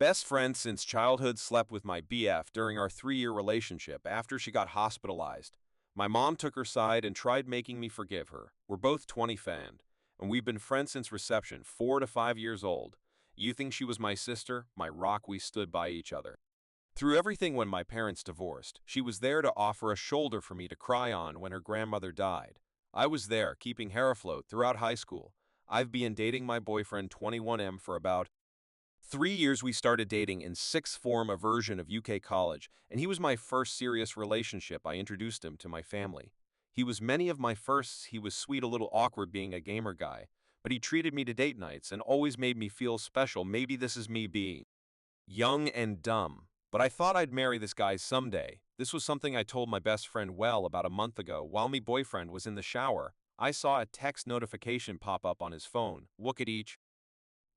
Best friend since childhood slept with my BF during our 3-year relationship after she got hospitalized. My mom took her side and tried making me forgive her. We're both 20 fanned, and we've been friends since reception, 4 to 5 years old. You think she was my sister? My rock, we stood by each other. Through everything when my parents divorced, she was there to offer a shoulder for me to cry on when her grandmother died. I was there, keeping hair afloat throughout high school. I've been dating my boyfriend 21M for about 3 years. We started dating in sixth form, a version of UK college, and he was my first serious relationship. I introduced him to my family. He was many of my firsts. He was sweet, a little awkward being a gamer guy, but he treated me to date nights and always made me feel special. Maybe this is me being young and dumb, but I thought I'd marry this guy someday. This was something I told my best friend well about a month ago. While my boyfriend was in the shower, I saw a text notification pop up on his phone. Look at each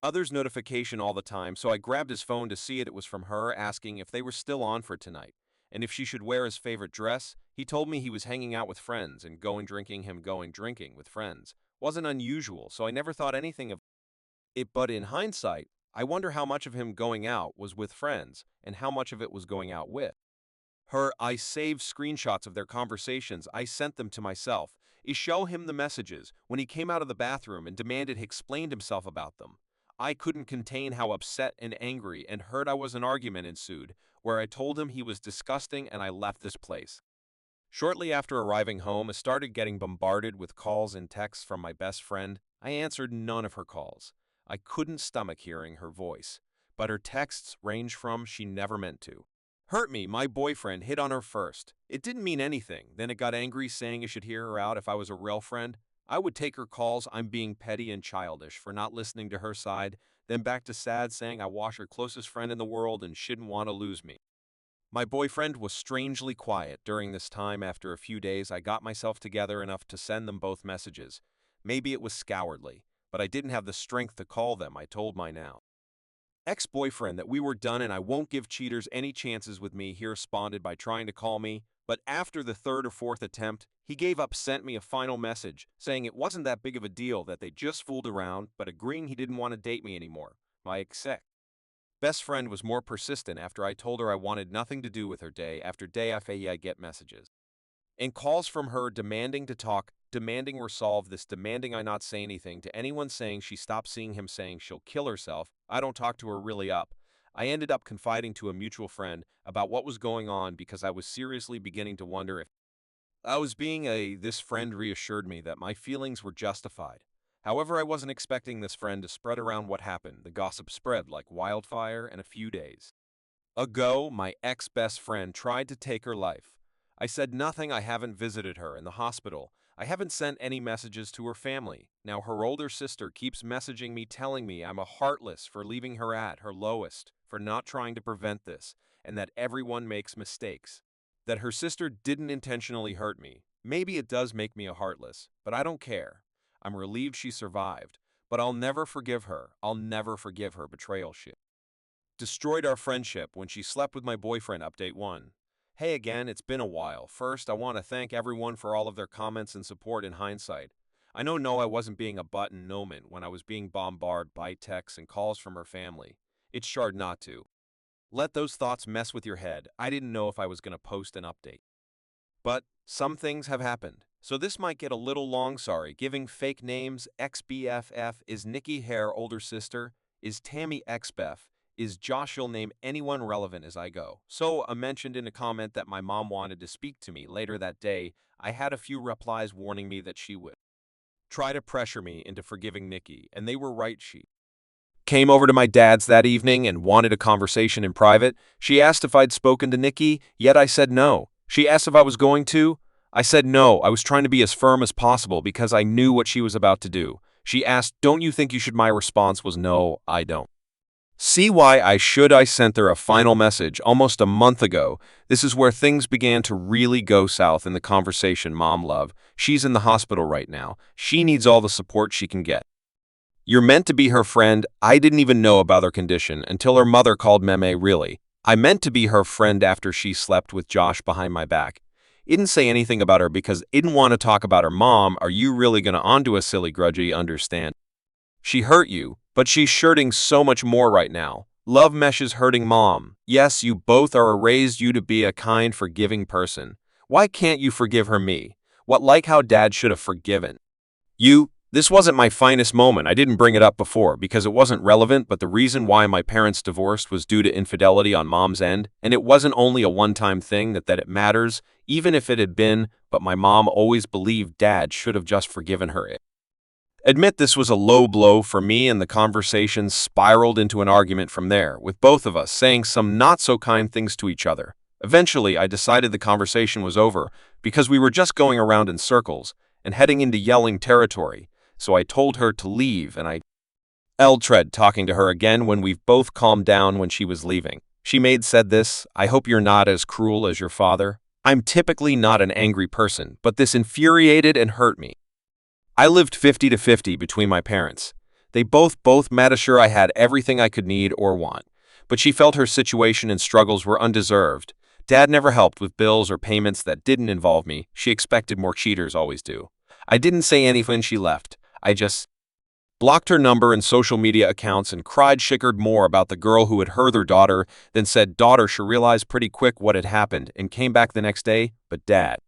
other's notification all the time, so I grabbed his phone to see it. It was from her, asking if they were still on for tonight, and if she should wear his favorite dress. He told me he was hanging out with friends and going drinking. Him going drinking with friends wasn't unusual, so I never thought anything of it. But in hindsight, I wonder how much of him going out was with friends and how much of it was going out with her. I saved screenshots of their conversations. I sent them to myself. I show him the messages when he came out of the bathroom and demanded he explained himself about them. I couldn't contain how upset and angry and hurt I was. An argument ensued where I told him he was disgusting and I left this place. Shortly after arriving home, I started getting bombarded with calls and texts from my best friend. I answered none of her calls. I couldn't stomach hearing her voice, but her texts ranged from "she never meant to hurt me," "my boyfriend hit on her first," "it didn't mean anything," then it got angry saying I should hear her out if I was a real friend. I would take her calls, "I'm being petty and childish for not listening to her side," then back to sad saying I was her closest friend in the world and shouldn't want to lose me. My boyfriend was strangely quiet during this time. After a few days, I got myself together enough to send them both messages. Maybe it was cowardly, but I didn't have the strength to call them. I told my now ex-boyfriend that we were done and I won't give cheaters any chances with me. He responded by trying to call me, but after the third or fourth attempt, he gave up, sent me a final message saying it wasn't that big of a deal, that they just fooled around, but agreeing he didn't want to date me anymore. My best friend was more persistent after I told her I wanted nothing to do with her. Day after day I get messages and calls from her demanding to talk, demanding resolve this, demanding I not say anything to anyone, saying she stopped seeing him, saying she'll kill herself. I don't talk to her really up. I ended up confiding to a mutual friend about what was going on because I was seriously beginning to wonder if I was being this friend reassured me that my feelings were justified. However, I wasn't expecting this friend to spread around what happened. The gossip spread like wildfire, and a few days ago, my ex-best friend tried to take her life. I said nothing. I haven't visited her in the hospital. I haven't sent any messages to her family. Now her older sister keeps messaging me telling me I'm a heartless for leaving her at her lowest, for not trying to prevent this, and that everyone makes mistakes. That her sister didn't intentionally hurt me. Maybe it does make me a heartless, but I don't care. I'm relieved she survived, but I'll never forgive her. I'll never forgive her betrayal. Shit destroyed our friendship when she slept with my boyfriend. Update 1. Hey again, it's been a while. First, I want to thank everyone for all of their comments and support. In hindsight, I know I wasn't being a button moment when I was being bombarded by texts and calls from her family. It's hard not to let those thoughts mess with your head. I didn't know if I was going to post an update, but some things have happened, so this might get a little long. Sorry. Giving fake names. Ex-BFF is Nikki Hare. Older sister is Tammy. Ex-Bef is Josh. You'll name anyone relevant as I go. So I mentioned in a comment that my mom wanted to speak to me later that day. I had a few replies warning me that she would try to pressure me into forgiving Nikki, and they were right. She came over to my dad's that evening and wanted a conversation in private. She asked if I'd spoken to Nikki, yet I said no. She asked if I was going to. I said no. I was trying to be as firm as possible because I knew what she was about to do. She asked, "Don't you think you should?" My response was, "No, I don't see why I should." I sent her a final message almost a month ago. This is where things began to really go south in the conversation. "Mom, love, she's in the hospital right now. She needs all the support she can get. You're meant to be her friend." I didn't even know about her condition until her mother called. Meme, really? I meant to be her friend after she slept with Josh behind my back. Didn't say anything about her because didn't want to talk about her mom. Are you really gonna onto a silly grudgy? Understand she hurt you, but she's hurting so much more right now. Love meshes hurting mom. Yes, you both are raised you to be a kind, forgiving person. Why can't you forgive her me? What like how dad should have forgiven you? This wasn't my finest moment. I didn't bring it up before because it wasn't relevant, but the reason why my parents divorced was due to infidelity on mom's end, and it wasn't only a one-time thing that it matters, even if it had been, but my mom always believed dad should have just forgiven her. Admit this was a low blow for me, and the conversation spiraled into an argument from there, with both of us saying some not-so-kind things to each other. Eventually, I decided the conversation was over because we were just going around in circles and heading into yelling territory, so I told her to leave, and I tried talking to her again when we've both calmed down when she was leaving. She said this, "I hope you're not as cruel as your father." I'm typically not an angry person, but this infuriated and hurt me. I lived 50-50 between my parents. They both made sure I had everything I could need or want. But she felt her situation and struggles were undeserved. Dad never helped with bills or payments that didn't involve me. She expected more, cheaters always do. I didn't say anything when she left. I just blocked her number and social media accounts and cried chickered more about the girl who had hurt her daughter, then said daughter she realized pretty quick what had happened and came back the next day, but dad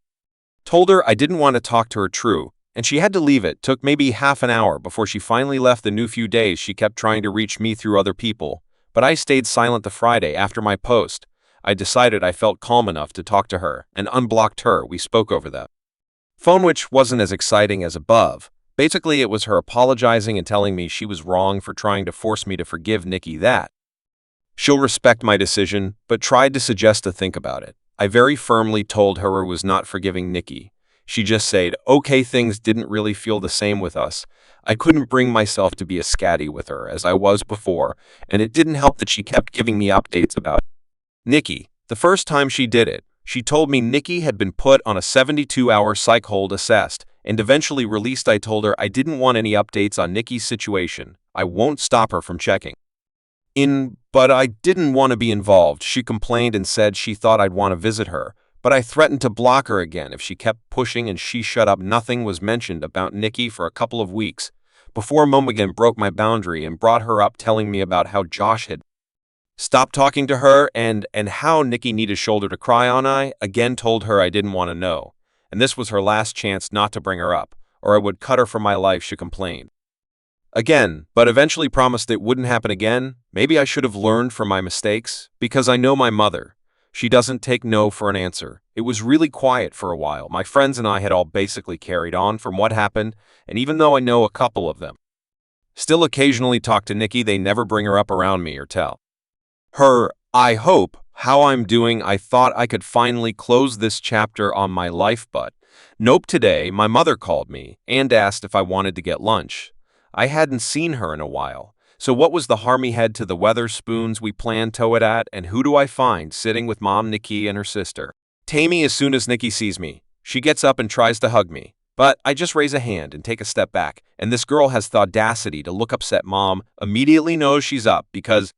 told her I didn't want to talk to her true, and she had to leave. It took maybe half an hour before she finally left. The new few days she kept trying to reach me through other people, but I stayed silent. The Friday after my post, I decided I felt calm enough to talk to her and unblocked her. We spoke over the phone, which wasn't as exciting as above. Basically, it was her apologizing and telling me she was wrong for trying to force me to forgive Nikki, that she'll respect my decision, but tried to suggest to think about it. I very firmly told her I was not forgiving Nikki. She just said, okay, things didn't really feel the same with us. I couldn't bring myself to be as scatty with her as I was before, and it didn't help that she kept giving me updates about Nikki. The first time she did it, she told me Nikki had been put on a 72-hour psych hold, assessed, and eventually released. I told her I didn't want any updates on Nikki's situation. I won't stop her from checking in, but I didn't want to be involved. She complained and said she thought I'd want to visit her, but I threatened to block her again if she kept pushing, and she shut up. Nothing was mentioned about Nikki for a couple of weeks before Mom again broke my boundary and brought her up, telling me about how Josh had stopped talking to her and how Nikki needed a shoulder to cry on. I again told her I didn't want to know, and this was her last chance not to bring her up, or I would cut her from my life. She complained again, but eventually promised it wouldn't happen again. Maybe I should have learned from my mistakes, because I know my mother. She doesn't take no for an answer. It was really quiet for a while. My friends and I had all basically carried on from what happened, and even though I know a couple of them still occasionally talk to Nikki, they never bring her up around me or tell her, I hope, how I'm doing. I thought I could finally close this chapter on my life, but nope. Today, my mother called me and asked if I wanted to get lunch. I hadn't seen her in a while. So what was the harm? He head to the Weatherspoons we planned to it at, and who do I find sitting with Mom, Nikki, and her sister Tammy. As soon as Nikki sees me, she gets up and tries to hug me, but I just raise a hand and take a step back, and this girl has the audacity to look upset. Mom immediately knows she's up because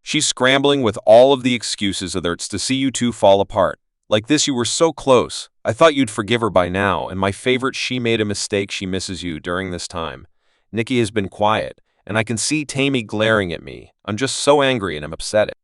she's scrambling with all of the excuses of it's to see you two fall apart. Like this, you were so close. I thought you'd forgive her by now, and my favorite, she made a mistake. She misses you during this time. Nikki has been quiet, and I can see Tammy glaring at me. I'm just so angry and I'm upset at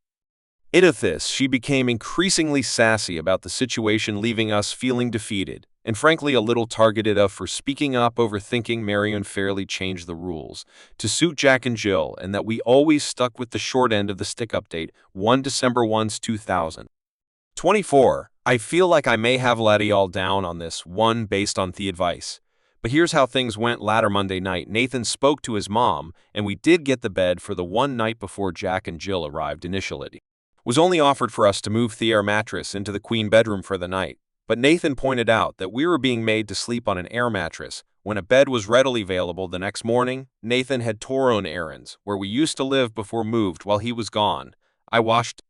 this. She became increasingly sassy about the situation, leaving us feeling defeated, and frankly a little targeted for speaking up. Overthinking. Marion fairly changed the rules to suit Jack and Jill, and that we always stuck with the short end of the stick. Update 1 December 1, 2024. I feel like I may have let y'all down on this one based on the advice. But here's how things went. Later Monday night, Nathan spoke to his mom, and we did get the bed for the one night before Jack and Jill arrived. Initially, it was only offered for us to move the air mattress into the queen bedroom for the night, but Nathan pointed out that we were being made to sleep on an air mattress when a bed was readily available. The next morning, Nathan had tore on errands where we used to live before moved. While he was gone, I washed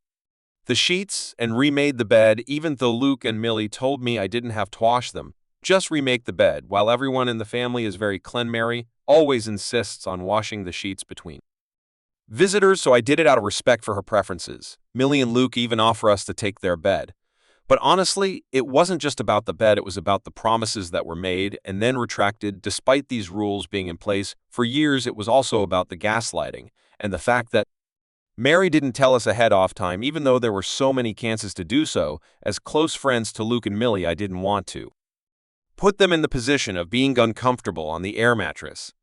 the sheets and remade the bed, even though Luke and Millie told me I didn't have to wash them. Just remake the bed. While everyone in the family is very clean, Mary always insists on washing the sheets between visitors, so I did it out of respect for her preferences. Millie and Luke even offer us to take their bed. But honestly, it wasn't just about the bed, it was about the promises that were made and then retracted. Despite these rules being in place for years, it was also about the gaslighting and the fact that Mary didn't tell us ahead of time even though there were so many chances to do so. As close friends to Luke and Millie, I didn't want to put them in the position of being uncomfortable on the air mattress.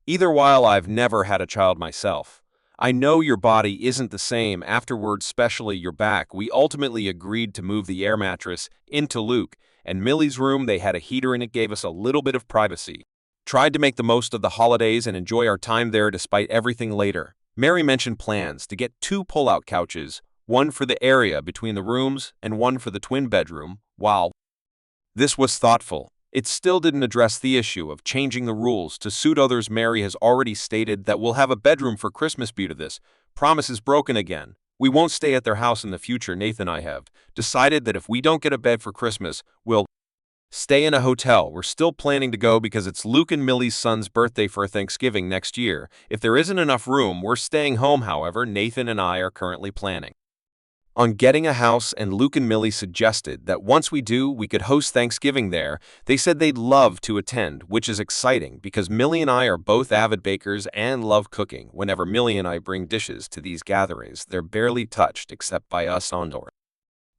Either while I've never had a child myself, I know your body isn't the same afterwards, especially your back. We ultimately agreed to move the air mattress into Luke and Millie's room. They had a heater and it gave us a little bit of privacy. Tried to make the most of the holidays and enjoy our time there despite everything later. Mary mentioned plans to get 2 pull-out couches, one for the area between the rooms and one for the twin bedroom. While this was thoughtful, it still didn't address the issue of changing the rules to suit others. Mary has already stated that we'll have a bedroom for Christmas. Due to this, promise is broken again. We won't stay at their house in the future. Nathan and I have decided that if we don't get a bed for Christmas, we'll stay in a hotel. We're still planning to go because it's Luke and Millie's son's birthday for Thanksgiving next year. If there isn't enough room, we're staying home. However, Nathan and I are currently planning on getting a house, and Luke and Millie suggested that once we do, we could host Thanksgiving there. They said they'd love to attend, which is exciting because Millie and I are both avid bakers and love cooking. Whenever Millie and I bring dishes to these gatherings, they're barely touched except by us on our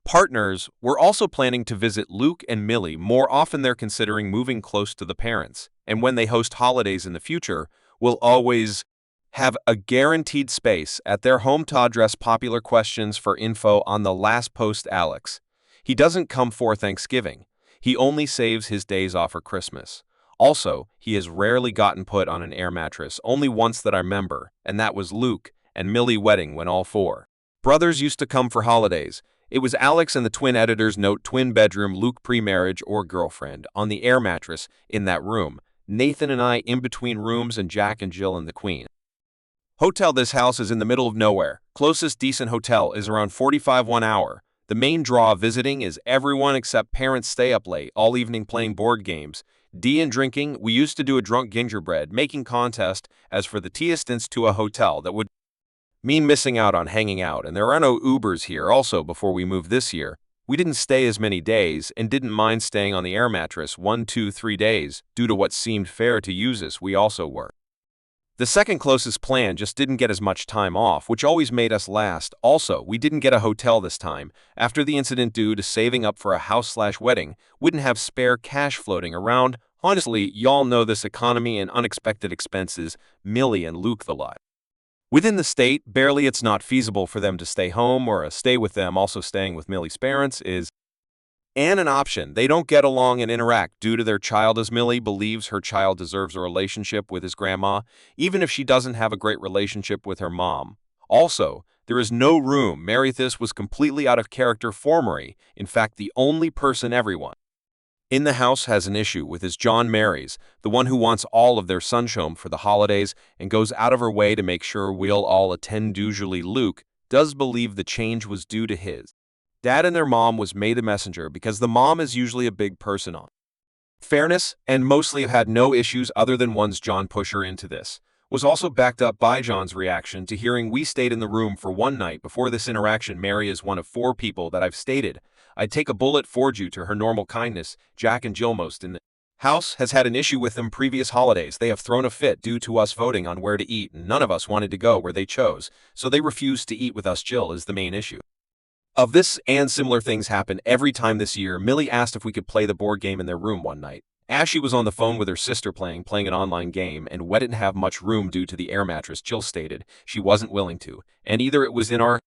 partners. We're also planning to visit Luke and Millie more often. They're considering moving close to the parents, and when they host holidays in the future, we'll always have a guaranteed space at their home. To address popular questions for info on the last post, Alex, he doesn't come for Thanksgiving. He only saves his days off for Christmas. Also, he has rarely gotten put on an air mattress, only once that I remember, and that was Luke and Millie wedding when all 4 brothers used to come for holidays. It was Alex and the twin editors note twin bedroom, Luke pre-marriage or girlfriend on the air mattress in that room, Nathan and I in between rooms, and Jack and Jill in the queen hotel. This house is in the middle of nowhere. Closest decent hotel is around 45 1 hour. The main draw of visiting is everyone except parents stay up late all evening playing board games, and drinking. We used to do a drunk gingerbread making contest. As for the distance to a hotel, that would mean missing out on hanging out, and there are no Ubers here. Also, before we moved this year, we didn't stay as many days and didn't mind staying on the air mattress 1, 2, 3 days due to what seemed fair to use us. We also were the second closest plan, just didn't get as much time off, which always made us last. Also, we didn't get a hotel this time after the incident due to saving up for a house/wedding. Wouldn't have spare cash floating around. Honestly, y'all know this economy and unexpected expenses. Millie and Luke the lot within the state, barely. It's not feasible for them to stay home or stay with them. Also, staying with Millie's parents is an option. They don't get along and interact due to their child, as Millie believes her child deserves a relationship with his grandma, even if she doesn't have a great relationship with her mom. Also, there is no room. Marithis was completely out of character for Marie. In fact, the only person everyone in the house has an issue with is John Mary's, the one who wants all of their sunshine for the holidays and goes out of her way to make sure we'll all attend. Usually, Luke does believe the change was due to his dad and their mom was made a messenger because the mom is usually a big person on fairness and mostly have had no issues other than one's John push her into this. Was also backed up by John's reaction to hearing we stayed in the room for one night before this interaction. Mary is one of 4 people that I've stated I'd take a bullet for due to her normal kindness. Jack and Jill, most in the house, has had an issue with them previous holidays. They have thrown a fit due to us voting on where to eat, and none of us wanted to go where they chose, so they refused to eat with us. Jill is the main issue of this, and similar things happen every time this year. Millie asked if we could play the board game in their room one night, as she was on the phone with her sister playing an online game, and we didn't have much room due to the air mattress. Jill stated she wasn't willing to, and either it was in our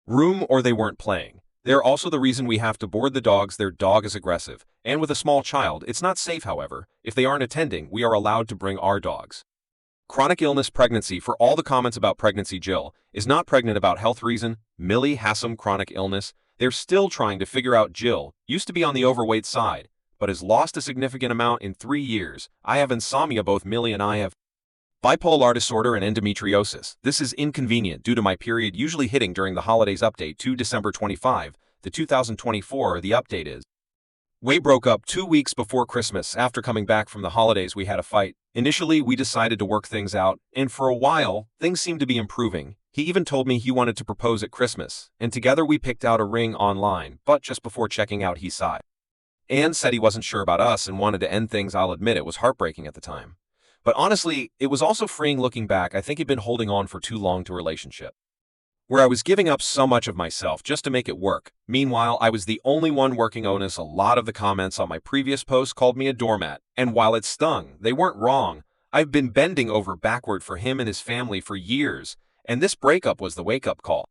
room or they weren't playing. They're also the reason we have to board the dogs. Their dog is aggressive, and with a small child, it's not safe. However, if they aren't attending, we are allowed to bring our dogs. Chronic illness, pregnancy. For all the comments about pregnancy, Jill is not pregnant about health reason. Millie has some chronic illness. They're still trying to figure out. Jill used to be on the overweight side, but has lost a significant amount in 3 years. I have insomnia. Both Millie and I have bipolar disorder and endometriosis. This is inconvenient due to my period usually hitting during the holidays. Update to December 25, 2024. The update is we broke up 2 weeks before Christmas. After coming back from the holidays, we had a fight. Initially, we decided to work things out, and for a while, things seemed to be improving. He even told me he wanted to propose at Christmas, and together we picked out a ring online, but just before checking out, he sighed and said he wasn't sure about us and wanted to end things. I'll admit it was heartbreaking at the time, but honestly, it was also freeing looking back. I think he'd been holding on for too long to a relationship where I was giving up so much of myself just to make it work. Meanwhile, I was the only one working onus. A lot of the comments on my previous post called me a doormat, and while it stung, they weren't wrong. I've been bending over backward for him and his family for years, and this breakup was the wake-up call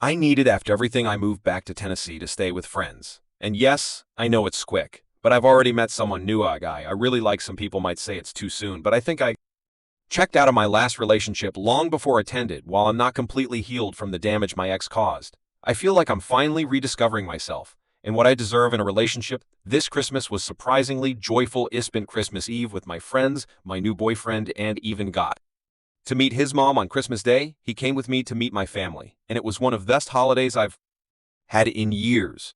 I needed. After everything, I moved back to Tennessee to stay with friends. And yes, I know it's quick, but I've already met someone new. A guy I really like. Some people might say it's too soon, but I think I checked out of my last relationship long before it ended. While I'm not completely healed from the damage my ex caused, I feel like I'm finally rediscovering myself and what I deserve in a relationship. This Christmas was surprisingly joyful. I spent Christmas Eve with my friends, my new boyfriend, and even got to meet his mom on Christmas Day. He came with me to meet my family, and it was one of the best holidays I've had in years.